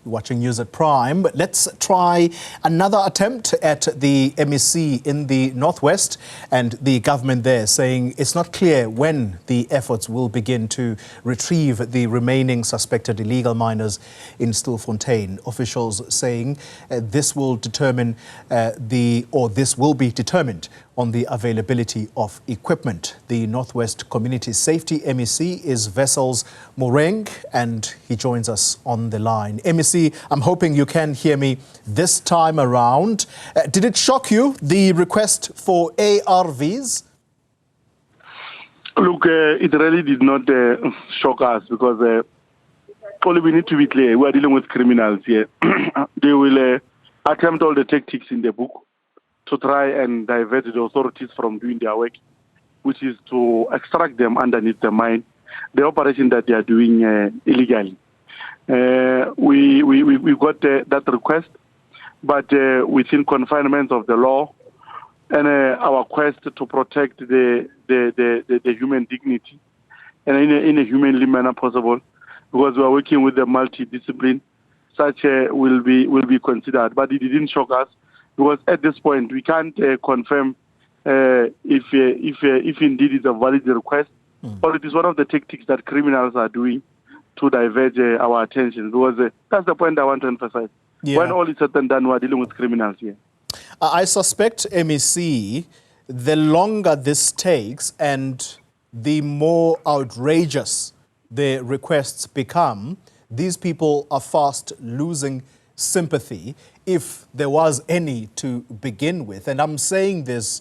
Watching News at Prime. Let's try another attempt at the MEC in the Northwest, and the government there saying it's not clear when the efforts will begin to retrieve the remaining suspected illegal miners in Stilfontein. Officials saying this will determine this will be determined on the availability of equipment. The Northwest Community Safety MEC is Wessels Morweng, and he joins us on the line. MEC, I'm hoping you can hear me this time around. Did it shock you, the request for ARVs? Look, it really did not shock us, because only we need to be clear, we are dealing with criminals here. They will attempt all the tactics in the book to try and divert the authorities from doing their work, which is to extract them underneath the mine, the operation that they are doing illegally. We got that request, but within confinement of the law and our quest to protect the human dignity and in a humanly manner possible, because we are working with the multidiscipline, such will be considered. But it didn't shock us, because at this point we can't confirm if indeed it's a valid request, or it is one of the tactics that criminals are doing to divert our attention. Because that's the point I want to emphasize. Yeah. When all is said and done, we are dealing with criminals here. I suspect, MEC, the longer this takes and the more outrageous the requests become, these people are fast losing sympathy, if there was any to begin with. And I'm saying this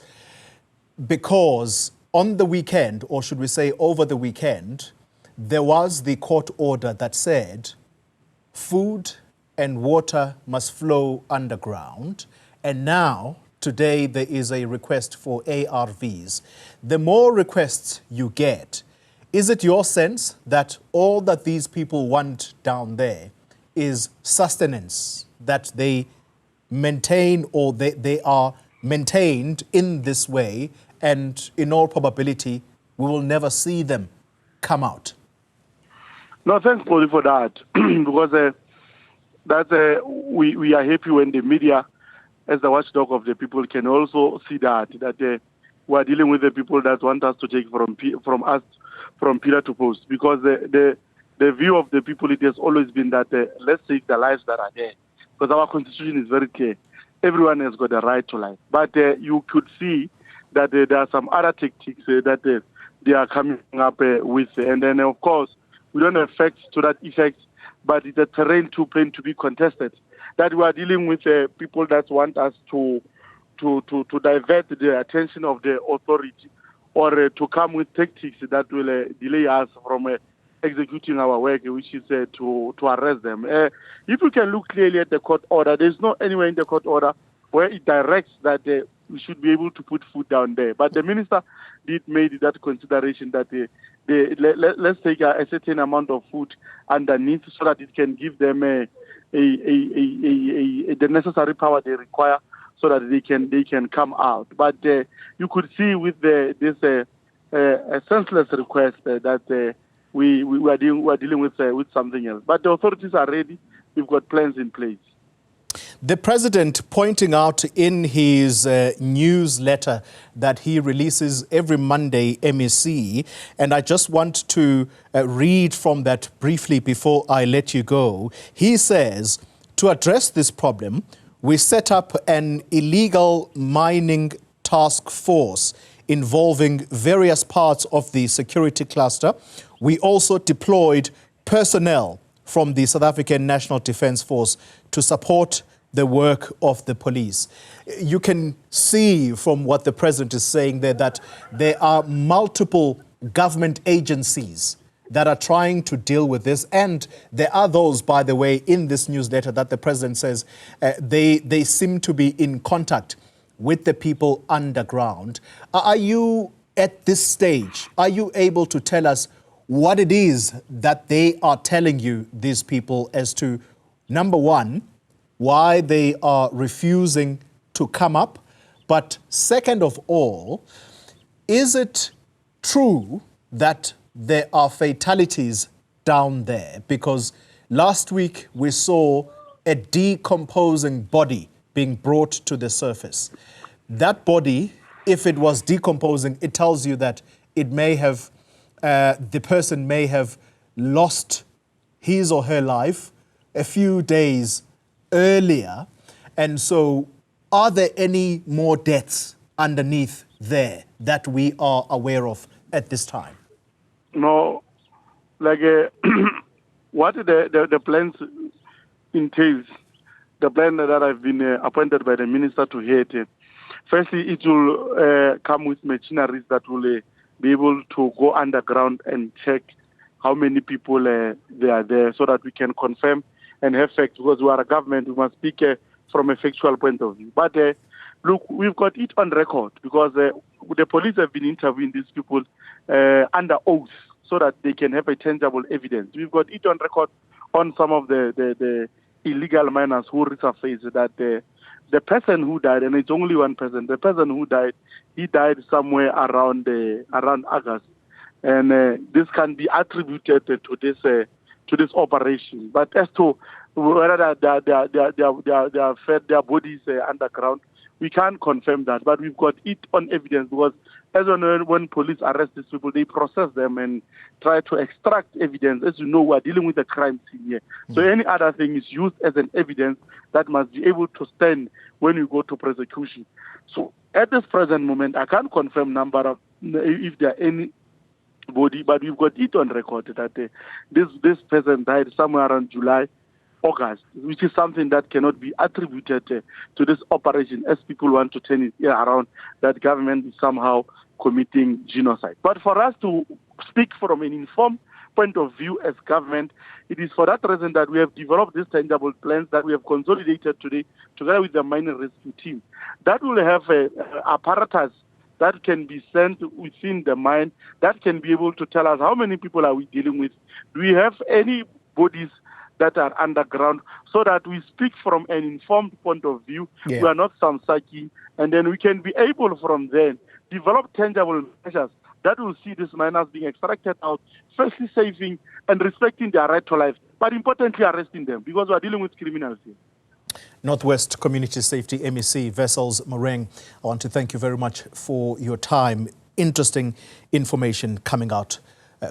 because on the weekend, or should we say over the weekend, there was the court order that said food and water must flow underground. And now, today, there is a request for ARVs. The more requests you get, is it your sense that all that these people want down there is sustenance, that they maintain, or they are maintained in this way, and in all probability, we will never see them come out? No, thanks, Polly, for that. Because we are happy when the media, as the watchdog of the people, can also see that we are dealing with the people that want us to take from pillar to post. Because the view of the people, it has always been that let's take the lives that are there. Because our constitution is very clear. Everyone has got a right to life. But you could see that there are some other tactics that they are coming up with. And then, of course, we don't have facts to that effect, but it's a terrain too plain to be contested. That we are dealing with people that want us to divert the attention of the authority, or to come with tactics that will delay us from executing our work, which is to arrest them. If you can look clearly at the court order, there's no anywhere in the court order where it directs that we should be able to put food down there. But the minister did make that consideration that let's take a certain amount of food underneath, so that it can give them the necessary power they require, so that they can come out. But you could see with this senseless request that we are dealing with something else. But the authorities are ready. We've got plans in place. The president pointing out in his newsletter that he releases every Monday, MEC, and I just want to read from that briefly before I let you go. He says, to address this problem, we set up an illegal mining task force involving various parts of the security cluster. We also deployed personnel from the South African National Defence Force to support the work of the police. You can see from what the president is saying there that there are multiple government agencies that are trying to deal with this. And there are those, by the way, in this newsletter that the president says they seem to be in contact with the people underground. Are you, at this stage, are you able to tell us what it is that they are telling you, these people, as to, number one, why they are refusing to come up? But second of all, is it true that there are fatalities down there? Because Last week, we saw a decomposing body being brought to the surface. That body, if it was decomposing, it tells you that it may have, the person may have lost his or her life a few days earlier. And so, are there any more deaths underneath there that we are aware of at this time? No, like what the plans entails, the plan that I've been appointed by the minister to head. Firstly, it will come with machineries that will be able to go underground and check how many people they are there, so that we can confirm and have facts. Because we are a government, we must speak from a factual point of view. But look, we've got it on record, because the police have been interviewing these people under oath, so that they can have a tangible evidence. We've got it on record on some of the illegal miners who resurfaced that the person who died, and it's only one person, the person who died, he died somewhere around August. And this can be attributed to this operation. But as to whether they are fed their bodies underground, we can't confirm that. But we've got it on evidence, because as when police arrest these people, they process them and try to extract evidence. As you know, we are dealing with a crime scene here. So any other thing is used as an evidence that must be able to stand when you go to prosecution. So at this present moment, I can't confirm number of if there are any body, but we've got it on record that this person died somewhere around July, August, which is something that cannot be attributed to this operation, as people want to turn it around, that government is somehow committing genocide. But for us to speak from an informed point of view as government, it is for that reason that we have developed these tangible plans that we have consolidated today together with the mining rescue team. That will have apparatus that can be sent within the mine, that can be able to tell us how many people are we dealing with. Do we have any bodies that are underground, so that we speak from an informed point of view. We are not samsaki, and then we can be able from then develop tangible measures that will see these miners being extracted out, firstly saving and respecting their right to life, but importantly arresting them, because we are dealing with criminals here. Northwest Community Safety MEC Wessels Morweng, I want to thank you very much for your time. Interesting information coming out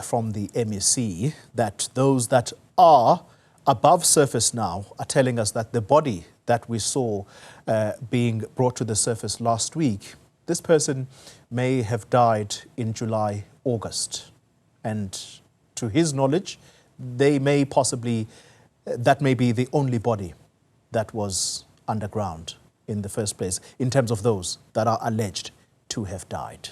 from the MEC, that those that are above surface now are telling us that the body that we saw being brought to the surface last week, this person may have died in July, August. And to his knowledge, they may possibly, that may be the only body that was underground in the first place, in terms of those that are alleged to have died.